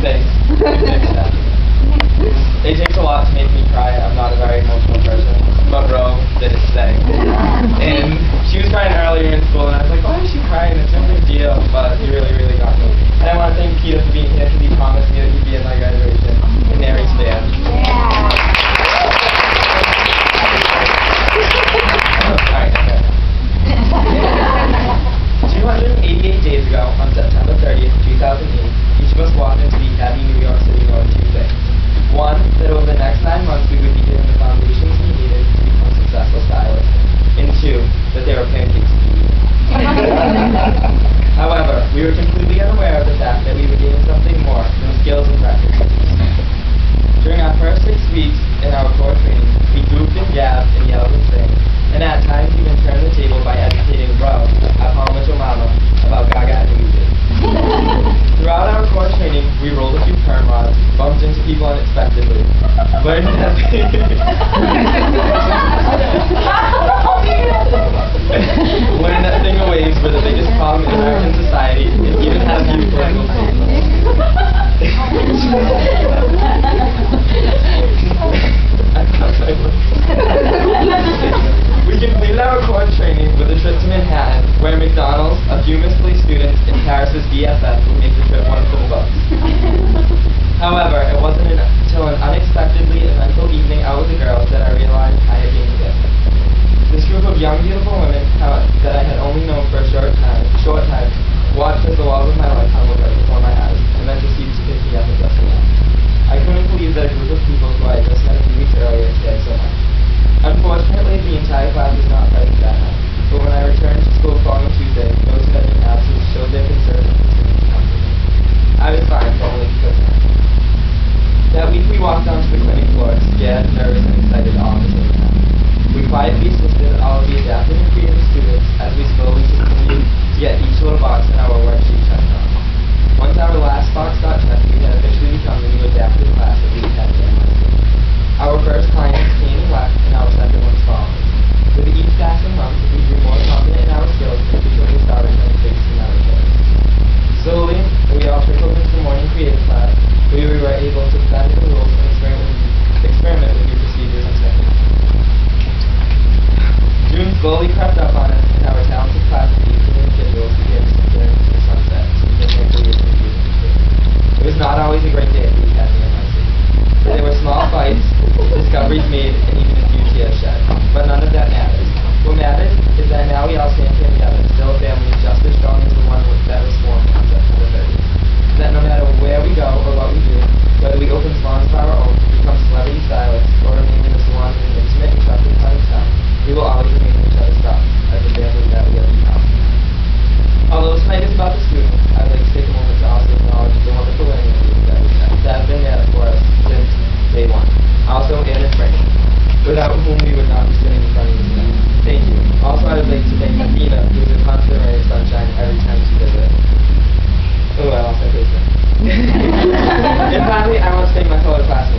Thanks. It takes a lot to make me cry. I'm not a very emotional person, but Ro did it today. And she was crying earlier in school, and I was like, why is she crying? It's no big deal, but he really, really got me. And I want to thank Peter for being here because he promised me that he'd be at my graduation. And there he stands. Alright, okay. 288 days ago, on September 30th, 2008, each of us walked into the Academy New York City knowing two things. One, that over the next 9 months we would be given the foundations we needed to become successful stylists. And two, that they were pancakes to eat. However, we were completely unaware of the fact that we were getting something more than skills and practices. During our first 6 weeks in our core training, we goofed and gabbed and yelled and sang, and at times even turned the table by educating Ro, our Palma Mama, about Gaga and music. Throughout our core training, we rolled a few perm rods, bumped into people unexpectedly, learned that learned that finger waves were the biggest problem in American society, and even had a few political We completed our core training with a trip to Manhattan, where McDonald's, a few misplaced students, and Paris's BFF would make the trip one for the books. However, it wasn't until an unexpectedly eventful evening out with the girls that I realized I had gained a gift. This group of young, beautiful women that I had only known for a short time, watched as the walls of my life tumbled right before my eyes, and then proceeded to pick me up and dust me off. I couldn't believe that a group of people who I had just met a few weeks earlier cared so much. Unfortunately, the entire class was not present that night, but when I returned to school following Tuesday, those who had been absent showed their concern and continued to comfort me. I was fine, but only because of that. That week we walked onto the clinic floor, scared, nervous, and excited all at the same time. We quietly assisted all of the adaptive and creative students as we slowly continued to get each little box in our worksheet checked off. Once our last box got checked, we had officially become the new adaptive class of the Academy NYC. Our first clients came and left, and our second ones followed. With each passing month, we grew more confident in our skills and frequently started playing things in our kids. Slowly, we all trickled into the morning creative class, where we were able to bend the rules and experiment with new procedures and techniques. June slowly crept up on us, and our talented class of 18 individuals began to disappear into the sunset, significant careers and music. It was not always a great day at the Academy NYC. There were small fights, discoveries made, and even a few tears shed. But none of that matters. What matters is that now we all stand here together, still a family just as strong as the one that was formed on September 30th. That no matter where we go or what we do, whether we open salons of our own, become celebrity stylists, or remain in the salon in an intimate and trusted clientele, we will always remain in each other's thoughts as the family that we have become. Although tonight is about the students, I'd like to take a moment to also acknowledge the wonderful learning leaders that have been there for us since day one. Also, Ann and Frank, without whom we would not be sitting in front of you today. Thank you. Also, I would like to thank Athena, who is a constant ray of sunshine every time she does it. Oh, I lost my place there. And finally, I want to thank my fellow classmates.